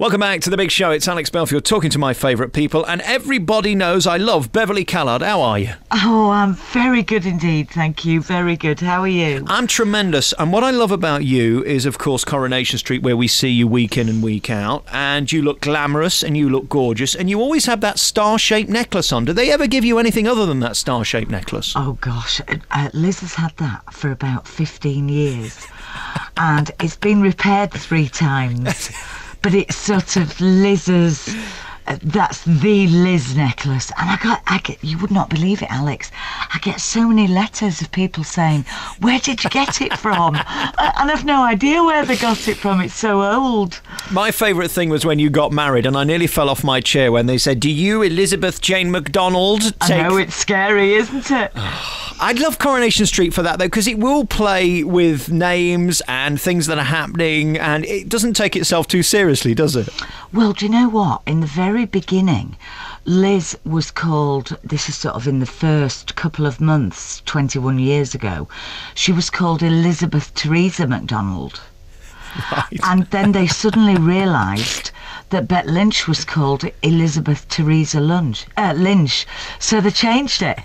Welcome back to The Big Show. It's Alex Belfield talking to my favourite people, and everybody knows I love Beverley Callard. How are you? Oh, I'm very good indeed, thank you. Very good. How are you? I'm tremendous. And what I love about you is, of course, Coronation Street, where we see you week in and week out, and you look glamorous and you look gorgeous, and you always have that star-shaped necklace on. Do they ever give you anything other than that star-shaped necklace? Oh, gosh. Liz has had that for about 15 years, and it's been repaired 3 times. But it's sort of Liz's, that's the Liz necklace. And I get, you would not believe it, Alex, I get so many letters of people saying, where did you get it from? And I've no idea where they got it from, it's so old. My favourite thing was when you got married, and I nearly fell off my chair when they said, do you, Elizabeth Jane McDonald, take... I know, it's scary, isn't it? I'd love Coronation Street for that, though, because it will play with names and things that are happening, and it doesn't take itself too seriously, does it? Well, do you know what? In the very beginning, Liz was called, this is sort of in the first couple of months, 21 years ago, she was called Elizabeth Teresa McDonald. Right. And then they suddenly realised that Bet Lynch was called Elizabeth Teresa Lynch. So they changed it.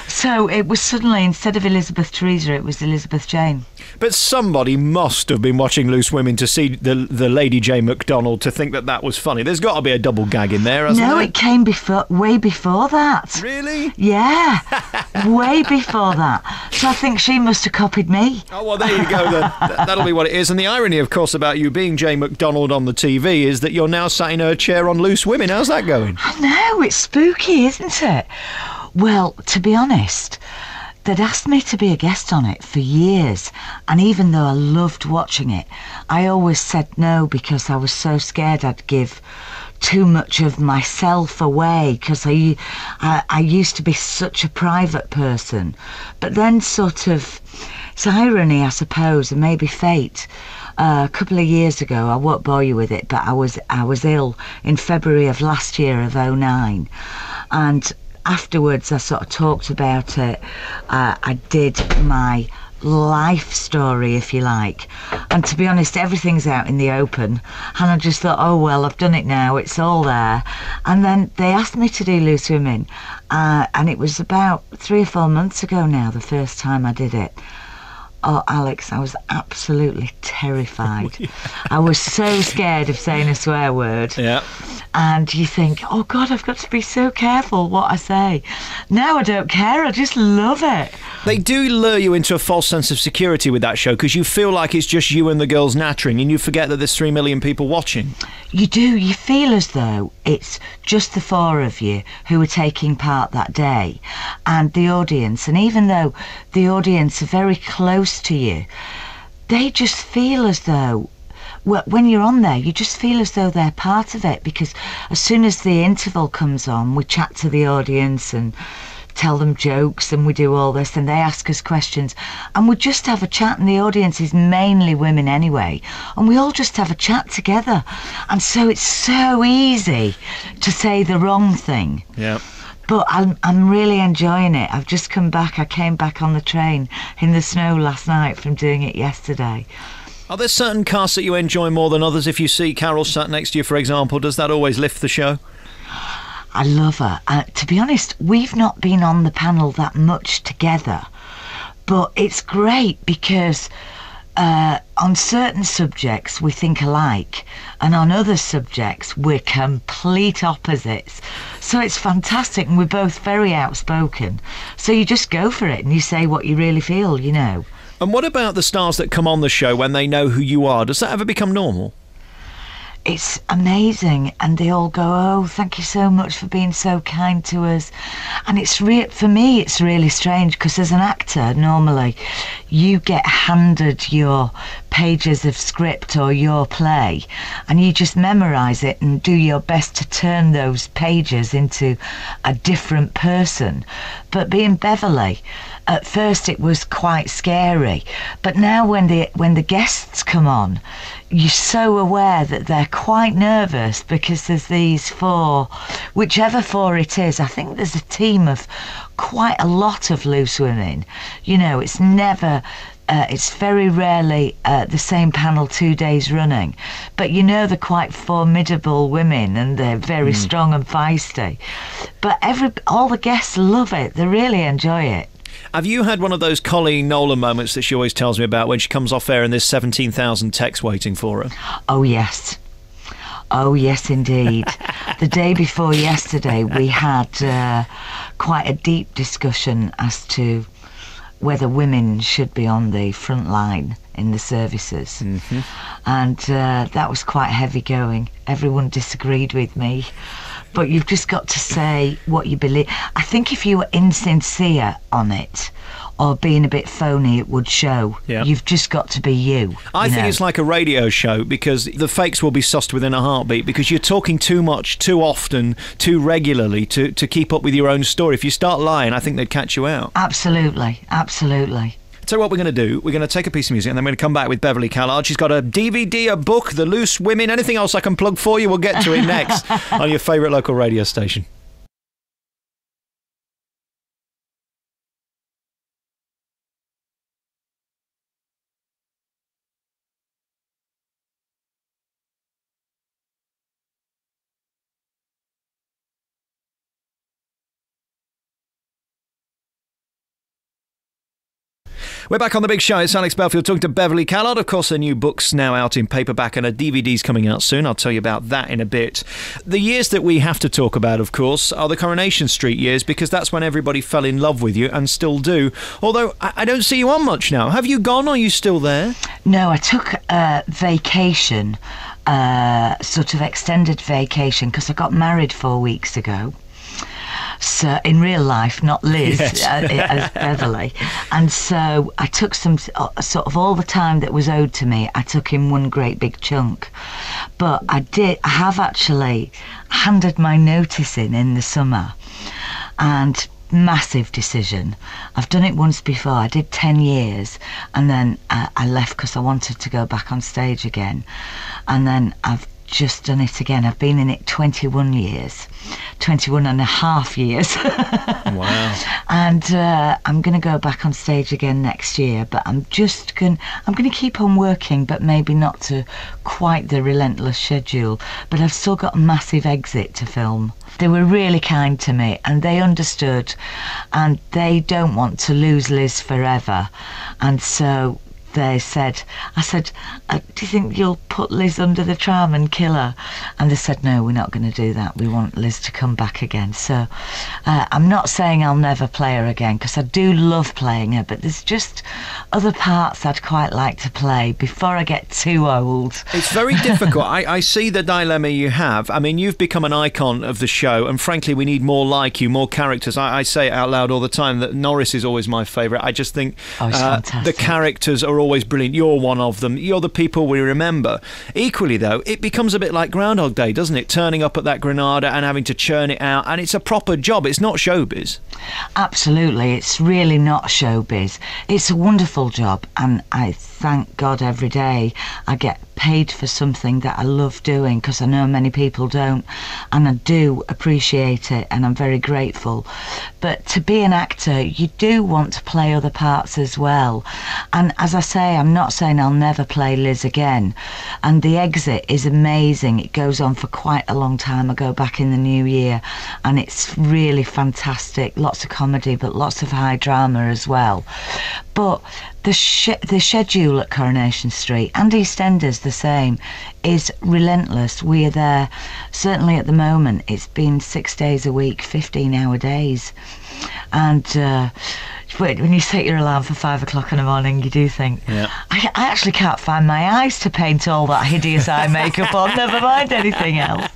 So it was suddenly, instead of Elizabeth Teresa, it was Elizabeth Jane. But somebody must have been watching Loose Women to see the Lady Jane McDonald to think that that was funny. There's got to be a double gag in there, hasn't there? No, it came way before that. Really? Yeah, way before that. So I think she must have copied me. Oh, well, there you go then. That'll be what it is. And the irony, of course, about you being Jane McDonald on the TV is that you're now sat in her chair on Loose Women. How's that going? I know, it's spooky, isn't it? Well, to be honest, they'd asked me to be a guest on it for years, and even though I loved watching it, I always said no because I was so scared I'd give too much of myself away, because I used to be such a private person. But then sort of, it's irony, I suppose, and maybe fate. A couple of years ago, I won't bore you with it, but I was ill in February of last year of 2009, and afterwards I sort of talked about it. I did my life story, if you like, and to be honest, everything's out in the open, and I just thought, oh well, I've done it now, it's all there. And then they asked me to do Loose Women, and it was about 3 or 4 months ago now, the first time I did it. Oh, Alex, I was absolutely terrified. Oh, yeah. I was so scared of saying a swear word. Yeah. And you think, oh God, I've got to be so careful what I say. Now I don't care, I just love it. They do lure you into a false sense of security with that show, because you feel like it's just you and the girls nattering, and you forget that there's 3 million people watching. You do, you feel as though it's just the 4 of you who are taking part that day, and the audience, and even though the audience are very close to you, they just feel as though, well, when you're on there, you just feel as though they're part of it, because as soon as the interval comes on, we chat to the audience and tell them jokes, and we do all this, and they ask us questions, and we just have a chat, and the audience is mainly women anyway, and we all just have a chat together, and so it's so easy to say the wrong thing. Yeah. But I'm really enjoying it. I've just come back. I came back on the train in the snow last night from doing it yesterday. Are there certain casts that you enjoy more than others? If you see Carol sat next to you, for example, does that always lift the show? I love her. To be honest, we've not been on the panel that much together, but it's great because on certain subjects we think alike, and on other subjects we're complete opposites. So it's fantastic, and we're both very outspoken. So you just go for it and you say what you really feel, you know. And what about the stars that come on the show when they know who you are? Does that ever become normal? It's amazing, and they all go, oh, thank you so much for being so kind to us. And it's for me, it's really strange, because as an actor, normally you get handed your pages of script or your play, and you just memorise it and do your best to turn those pages into a different person. But being Beverley, at first it was quite scary, but now when the guests come on, you're so aware that they're quite nervous, because there's these 4, whichever 4 it is. I think there's a team of quite a lot of Loose Women. You know, it's never it's very rarely the same panel 2 days running, but you know they're quite formidable women and they're very strong and feisty. But all the guests love it. They really enjoy it. Have you had one of those Colleen Nolan moments that she always tells me about when she comes off air and there's 17,000 texts waiting for her? Oh, yes. Oh, yes, indeed. The day before yesterday, we had quite a deep discussion as to whether women should be on the front line in the services. And that was quite heavy going. Everyone disagreed with me. But you've just got to say what you believe. I think if you were insincere on it or being a bit phony, it would show. Yeah. You've just got to be you. I think it's like a radio show, because the fakes will be sussed within a heartbeat, because you're talking too much, too often, too regularly to keep up with your own story. If you start lying, I think they'd catch you out. Absolutely, absolutely. So what we're going to do, we're going to take a piece of music and then we're going to come back with Beverley Callard. She's got a DVD, a book, The Loose Women, anything else I can plug for you, we'll get to it next on your favourite local radio station. We're back on The Big Show. It's Alex Belfield talking to Beverley Callard. Of course, her new book's now out in paperback and her DVD's coming out soon. I'll tell you about that in a bit. The years that we have to talk about, of course, are the Coronation Street years, because that's when everybody fell in love with you and still do. Although, I don't see you on much now. Have you gone, or are you still there? No, I took a vacation, sort of extended vacation, because I got married 4 weeks ago. So in real life, not Liz, Yes. as Beverley. And so I took some sort of all the time that was owed to me, I took in one great big chunk. But I have actually handed my notice in the summer, and massive decision. I've done it once before. I did 10 years and then I left because I wanted to go back on stage again. And then I've just done it again. I've been in it 21 years, 21 and a half years. Wow. And I'm going to go back on stage again next year, but I'm going to keep on working, but maybe not to quite the relentless schedule. But I've still got a massive exit to film. They were really kind to me and they understood, and they don't want to lose Liz forever. And so I said, do you think you'll put Liz under the tram and kill her? And they said, no, we're not going to do that. We want Liz to come back again. So I'm not saying I'll never play her again, because I do love playing her, but there's just other parts I'd quite like to play before I get too old. It's very difficult. I see the dilemma you have. I mean, you've become an icon of the show, and frankly, we need more like you, more characters. I say it out loud all the time that Norris is always my favourite. I just think the characters are always brilliant. You're one of them. You're the people we remember. Equally, though, it becomes a bit like Groundhog Day, doesn't it? Turning up at that Granada and having to churn it out, and it's a proper job. It's not showbiz. Absolutely. It's really not showbiz. It's a wonderful job, and I thank God every day I get paid for something that I love doing, because I know many people don't, and I do appreciate it, and I'm very grateful. But to be an actor, you do want to play other parts as well. And as I say, I'm not saying I'll never play Liz again. And The Exit is amazing. It goes on for quite a long time. I go back in the new year, and it's really fantastic. Lots of comedy, but lots of high drama as well. But the schedule at Coronation Street and EastEnders the same is relentless. We are there, certainly at the moment, it's been 6 days a week, 15-hour days. And when you set your alarm for 5 o'clock in the morning, you do think, yeah. I actually can't find my eyes to paint all that hideous eye makeup on, never mind anything else.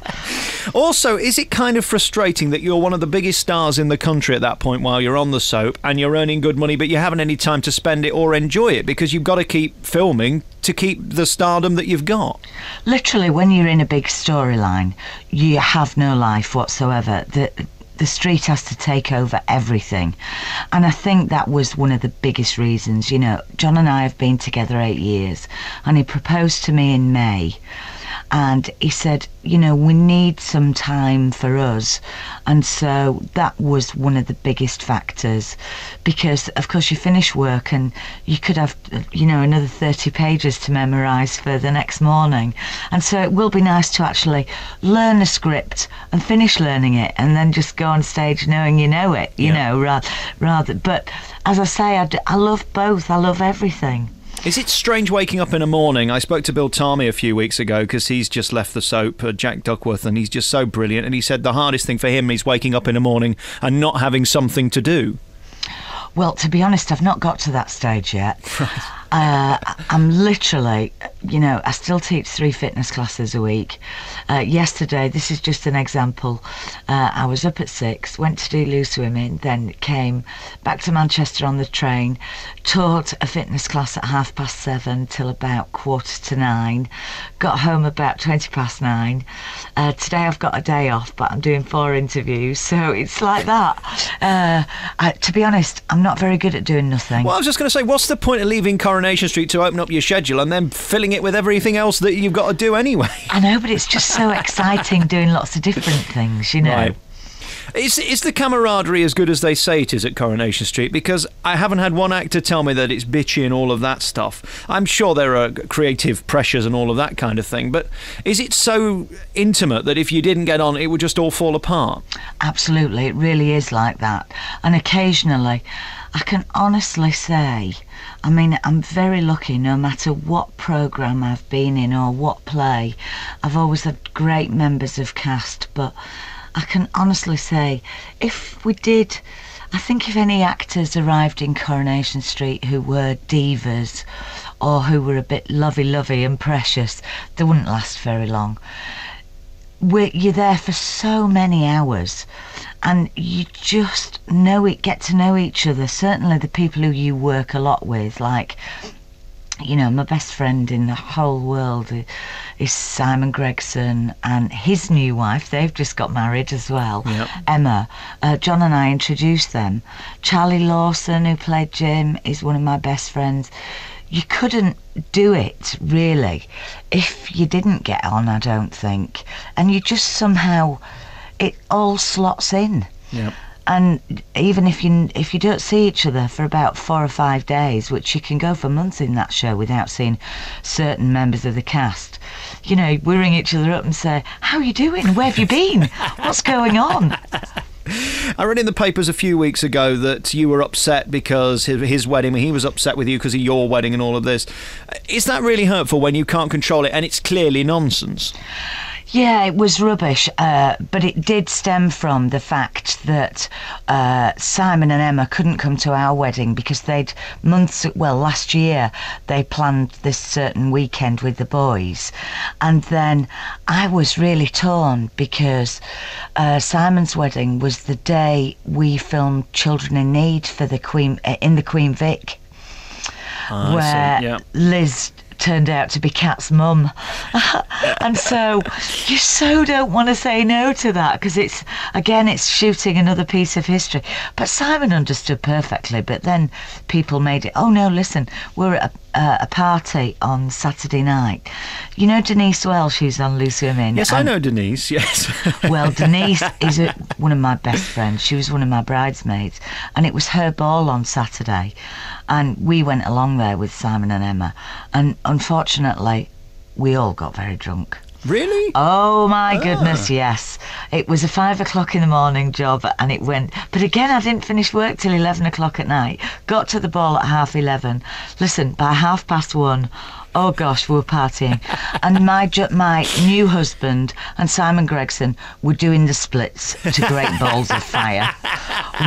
Also, is it kind of frustrating that you're one of the biggest stars in the country at that point while you're on the soap and you're earning good money, but you haven't any time to spend it or enjoy it because you've got to keep filming to keep the stardom that you've got? Literally, when you're in a big storyline, you have no life whatsoever. The street has to take over everything. And I think that was one of the biggest reasons. You know, John and I have been together 8 years, and he proposed to me in May. and he said, we need some time for us. And so that was one of the biggest factors, because of course you finish work and you could have another 30 pages to memorize for the next morning, and so it will be nice to actually learn a script and finish learning it and then just go on stage knowing you know it, rather. But as I say, I love both. I love everything. Is it strange waking up in a morning? I spoke to Bill Tarmy a few weeks ago because he's just left the soap, Jack Duckworth, and he's just so brilliant. And he said the hardest thing for him is waking up in a morning and not having something to do. Well, to be honest, I've not got to that stage yet. Right. I'm literally, I still teach 3 fitness classes a week. Yesterday, this is just an example, I was up at 6, went to do loose swimming, then came back to Manchester on the train, taught a fitness class at 7:30 till about 8:45, got home about 9:20. Today I've got a day off, but I'm doing 4 interviews, so it's like that. To be honest, I'm not very good at doing nothing. Well, I was just going to say, what's the point of leaving Coronation Street to open up your schedule and then filling it with everything else that you've got to do anyway? I know, but it's just so exciting doing lots of different things, Right. Is the camaraderie as good as they say it is at Coronation Street? Because I haven't had one actor tell me that it's bitchy and all of that stuff. I'm sure there are creative pressures and all of that kind of thing, but is it so intimate that if you didn't get on, it would just all fall apart? Absolutely, it really is like that. And occasionally, I can honestly say, I'm very lucky. No matter what programme I've been in or what play, I've always had great members of cast, but I can honestly say, if any actors arrived in Coronation Street who were divas or who were a bit lovey-lovey and precious, they wouldn't last very long. You're there for so many hours and you just get to know each other. Certainly the people who you work a lot with, like, my best friend in the whole world is Simon Gregson and his new wife. They've just got married as well. Yep. Emma. John and I introduced them. Charlie Lawson, who played Jim, is one of my best friends. You couldn't do it, really, if you didn't get on, I don't think. And you just somehow, it all slots in. Yep. And even if you don't see each other for about 4 or 5 days, which you can go for months in that show without seeing certain members of the cast, we ring each other up and say, "How are you doing? Where have you been? What's going on?" I read in the papers a few weeks ago that you were upset because his wedding, he was upset with you because of your wedding and all of this. Is that really hurtful when you can't control it and it's clearly nonsense? Yeah, it was rubbish, but it did stem from the fact that Simon and Emma couldn't come to our wedding because last year they planned this certain weekend with the boys, and then I was really torn because Simon's wedding was the day we filmed Children in Need for the Queen in the Queen Vic, where Liz turned out to be Kat's mum. And so you so don't want to say no to that, because it's shooting another piece of history. But Simon understood perfectly, but then people made it, "Oh no, listen, we're at a party on Saturday night." You know Denise Welsh, who's on Loose Women? Yes, I know Denise, yes. Well, Denise is one of my best friends. She was one of my bridesmaids, and it was her ball on Saturday. And we went along there with Simon and Emma, and unfortunately, we all got very drunk. Really? Oh my goodness, yes. It was a 5 o'clock in the morning job, and it went. But again, I didn't finish work till 11 o'clock at night. Got to the ball at 11:30. Listen, by 1:30, oh gosh, we were partying. And my new husband and Simon Gregson were doing the splits to great balls of fire.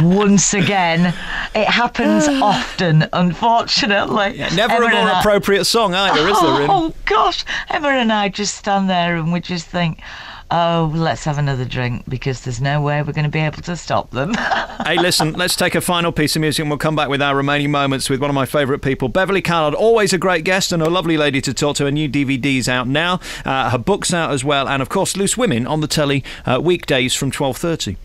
Once again, it happens often, unfortunately. Yeah, never a more appropriate song either, is there, really? Oh gosh, Emma and I just stand there and we just think, oh, let's have another drink, because there's no way we're going to be able to stop them. Hey, listen, let's take a final piece of music and we'll come back with our remaining moments with one of my favourite people, Beverley Callard, always a great guest and a lovely lady to talk to. Her new DVD's out now, her book's out as well, and of course Loose Women on the telly weekdays from 12:30.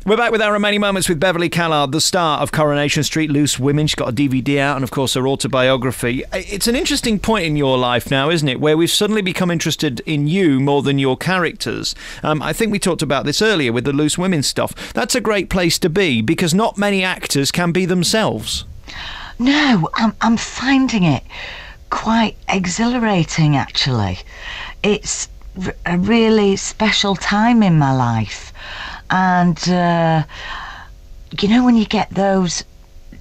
We're back with our remaining moments with Beverley Callard, the star of Coronation Street, Loose Women. She's got a DVD out and, of course, her autobiography. It's an interesting point in your life now, isn't it, where we've suddenly become interested in you more than your characters. I think we talked about this earlier with the Loose Women stuff. That's a great place to be because not many actors can be themselves. No, I'm finding it quite exhilarating, actually. It's a really special time in my life. And, you know, when you get those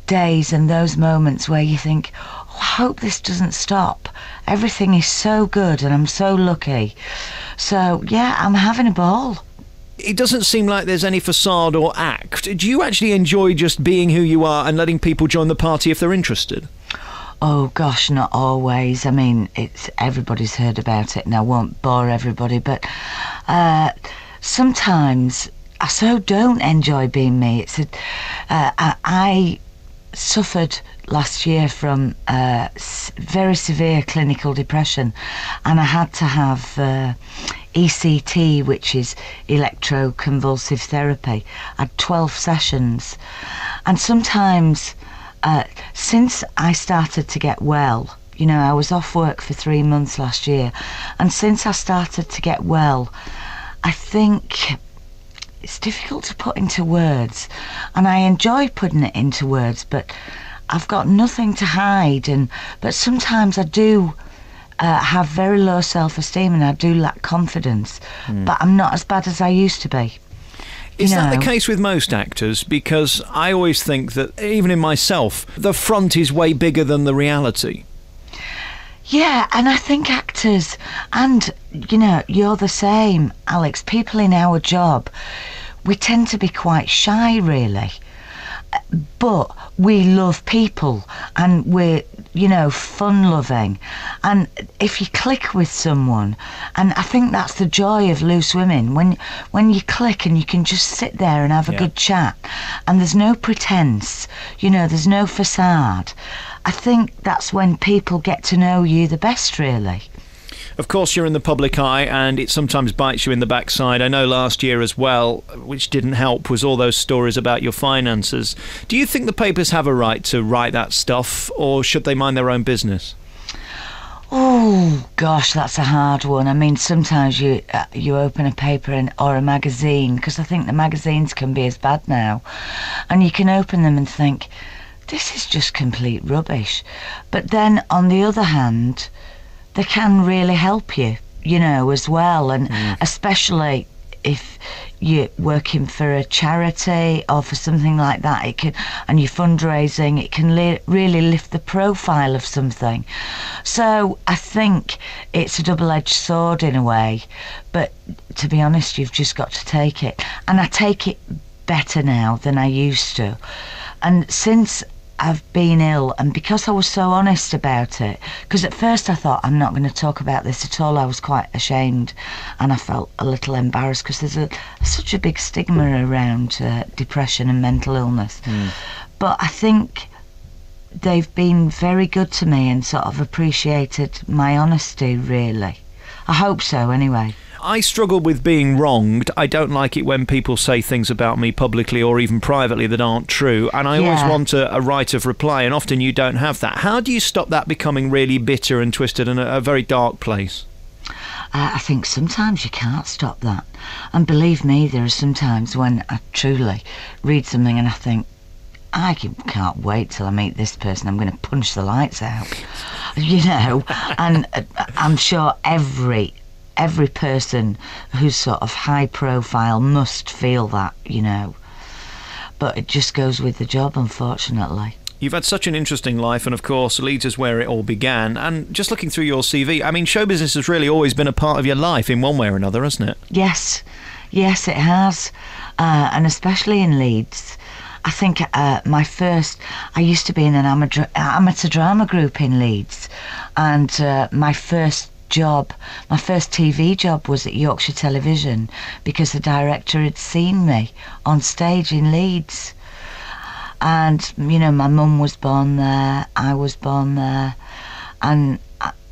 days and those moments where you think, oh, I hope this doesn't stop. Everything is so good and I'm so lucky. So, yeah, I'm having a ball. It doesn't seem like there's any facade or act. Do you actually enjoy just being who you are and letting people join the party if they're interested? Oh gosh, not always. I mean, everybody's heard about it and I won't bore everybody, but sometimes I so don't enjoy being me. I suffered last year from very severe clinical depression, and I had to have ECT, which is electroconvulsive therapy. I had 12 sessions, and sometimes since I started to get well, you know, I was off work for 3 months last year, and since I started to get well, I think it's difficult to put into words, and I enjoy putting it into words, but I've got nothing to hide. But sometimes I do have very low self-esteem and I do lack confidence, but I'm not as bad as I used to be. Is that the case with most actors? Because I always think that, even in myself, the front is way bigger than the reality. Yeah, and I think actors, and, you know, you're the same, Alex, people in our job, we tend to be quite shy, really. But we love people, and we're, you know, fun-loving. And if you click with someone, and I think that's the joy of Loose Women, when you click and you can just sit there and have a good chat, and there's no pretense, you know, there's no facade. I think that's when people get to know you the best, really. Of course, you're in the public eye, and it sometimes bites you in the backside. I know last year as well, which didn't help, was all those stories about your finances. Do you think the papers have a right to write that stuff, or should they mind their own business? Oh, gosh, that's a hard one. I mean, sometimes you open a paper or a magazine, because I think the magazines can be as bad now, and you can open them and think, this is just complete rubbish. But then, on the other hand, they can really help you, you know, as well. And especially if you're working for a charity or for something like that, and you're fundraising, it can really lift the profile of something. So I think it's a double-edged sword in a way. But to be honest, you've just got to take it. And I take it better now than I used to. And since I've been ill, and because I was so honest about it, because at first I thought, I'm not going to talk about this at all. I was quite ashamed and I felt a little embarrassed because there's such a big stigma around depression and mental illness. But I think they've been very good to me and sort of appreciated my honesty, really. I hope so, anyway. I struggle with being wronged. I don't like it when people say things about me publicly or even privately that aren't true, and I always want a right of reply, and often you don't have that. How do you stop that becoming really bitter and twisted and a very dark place? I think sometimes you can't stop that. And believe me, there are some times when I truly read something and I think, I can't wait till I meet this person. I'm going to punch the lights out, you know. And I'm sure every person who's sort of high profile must feel that, you know. But it just goes with the job, unfortunately. You've had such an interesting life, and of course Leeds is where it all began. And just looking through your CV, I mean, show business has really always been a part of your life in one way or another, hasn't it? Yes, it has. And especially in Leeds. I think I used to be in an amateur drama group in Leeds, and my first TV job was at Yorkshire Television because the director had seen me on stage in Leeds. And, you know, my mum was born there, I was born there, and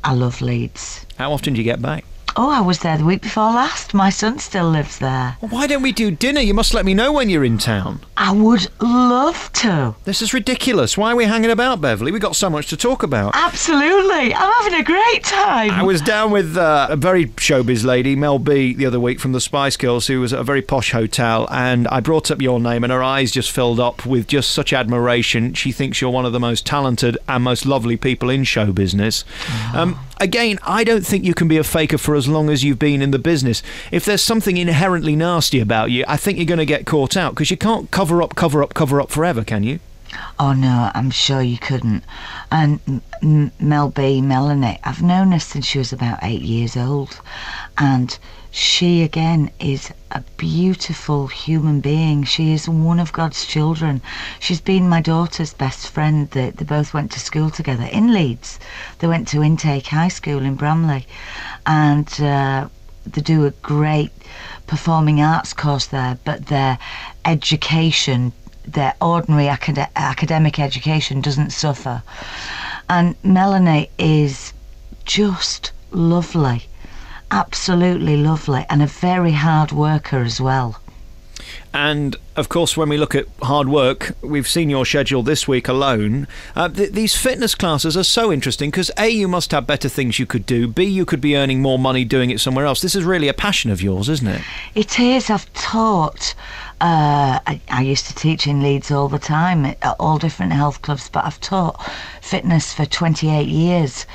I love Leeds. How often do you get back? Oh, I was there the week before last. My son still lives there. Well, why don't we do dinner? You must let me know when you're in town. I would love to. This is ridiculous. Why are we hanging about, Beverley? We've got so much to talk about. Absolutely. I'm having a great time. I was down with a very showbiz lady, Mel B, the other week from the Spice Girls, who was at a very posh hotel, and I brought up your name and her eyes just filled up with just such admiration. She thinks you're one of the most talented and most lovely people in show business. Again, I don't think you can be a faker for as long as you've been in the business. If there's something inherently nasty about you, I think you're going to get caught out, because you can't cover up forever, can you? Oh no, I'm sure you couldn't. And Melanie, I've known her since she was about 8 years old, and she again is a beautiful human being. She is one of God's children. She's been my daughter's best friend. They both went to school together in Leeds. They went to Intake High School in Bramley, and they do a great performing arts course there, but their education, their ordinary academic education, doesn't suffer. And Melanie is just lovely, absolutely lovely, and a very hard worker as well. And of course, when we look at hard work, we've seen your schedule this week alone. These fitness classes are so interesting because A, you must have better things you could do. B, you could be earning more money doing it somewhere else. This is really a passion of yours, isn't it? It is. I've taught. I used to teach in Leeds all the time at all different health clubs, but I've taught fitness for 28 years,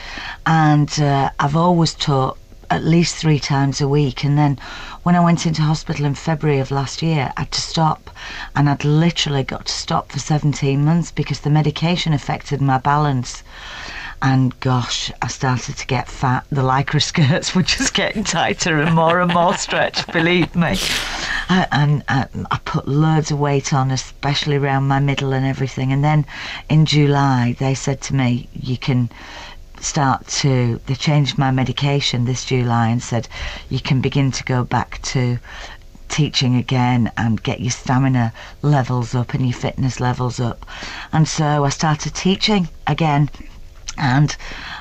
and I've always taught at least 3 times a week. And then when I went into hospital in February of last year, I had to stop, and I'd literally got to stop for 17 months because the medication affected my balance. And gosh, I started to get fat. The lycra skirts were just getting tighter and more stretched, believe me. And I put loads of weight on, especially around my middle and everything. And then in July, they said to me, you can they changed my medication this July and said you can begin to go back to teaching again and get your stamina levels up and your fitness levels up. And so I started teaching again, and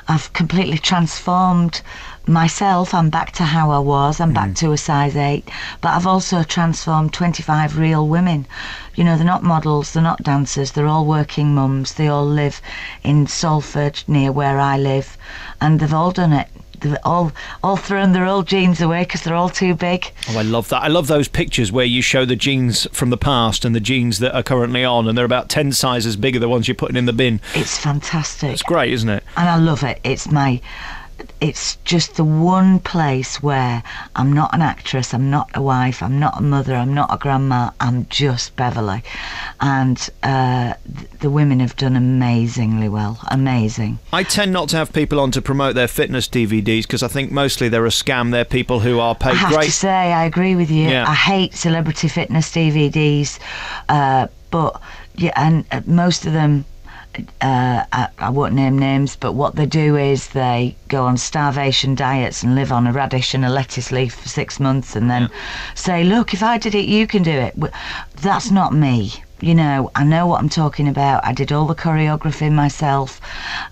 I've completely transformed myself. I'm back to how I was. I'm back to a size 8, but I've also transformed 25 real women. You know, they're not models, they're not dancers, they're all working mums. They all live in Salford, near where I live, and they've all done it. They've all thrown their old jeans away because they're all too big. Oh, I love that. I love those pictures where you show the jeans from the past and the jeans that are currently on, and they're about 10 sizes bigger than the ones you're putting in the bin. It's fantastic. It's great, isn't it? And I love it. It's just the one place where I'm not an actress, I'm not a wife, I'm not a mother, I'm not a grandma, I'm just Beverley. And the women have done amazingly well, amazing. I tend not to have people on to promote their fitness DVDs because I think mostly they're a scam. They're people who are paid great. I have to say, I agree with you. Yeah. I hate celebrity fitness DVDs, but yeah, and most of them, I won't name names, but what they do is they go on starvation diets and live on a radish and a lettuce leaf for 6 months and then say, look, if I did it, you can do it. That's not me. You know, I know what I'm talking about. I did all the choreography myself.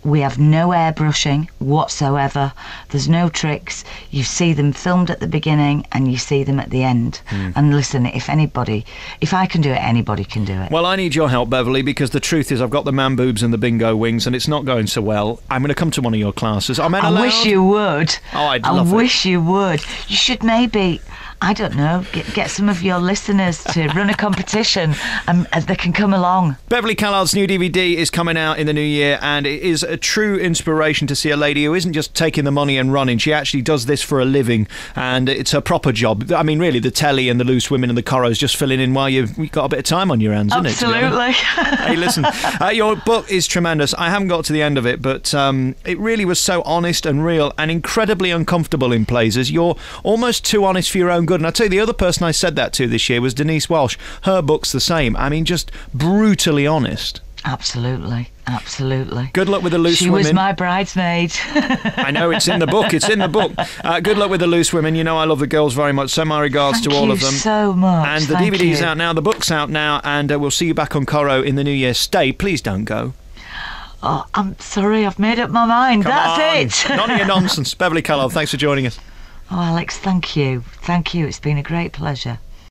We have no airbrushing whatsoever. There's no tricks. You see them filmed at the beginning and you see them at the end. And listen, if I can do it, anybody can do it. Well, I need your help, Beverley, because the truth is I've got the man boobs and the bingo wings and it's not going so well. I'm going to come to one of your classes. I wish you would. Oh, I'd love it. I wish you would. You should maybe, I don't know, get some of your listeners to run a competition and they can come along. Beverley Callard's new DVD is coming out in the new year, and it is a true inspiration to see a lady who isn't just taking the money and running. She actually does this for a living, and it's her proper job. I mean, really, the telly and the loose women and the corros just filling in while you've got a bit of time on your hands, isn't it? Absolutely. Hey, listen, your book is tremendous. I haven't got to the end of it, but it really was so honest and real and incredibly uncomfortable in places. You're almost too honest for your own good. And I'll tell you, the other person I said that to this year was Denise Walsh. Her book's the same. I mean, just brutally honest. Absolutely. Good luck with the loose women. She was my bridesmaid. I know, it's in the book. It's in the book. Good luck with the loose women. You know I love the girls very much. So my regards to all of them. Thank you so much. And the DVD's out now. The book's out now. And we'll see you back on Coro in the new year. Stay. Please don't go. Oh, I'm sorry. I've made up my mind. That's it. None of your nonsense. Beverley Callard, thanks for joining us. Oh, Alex, thank you. Thank you. It's been a great pleasure.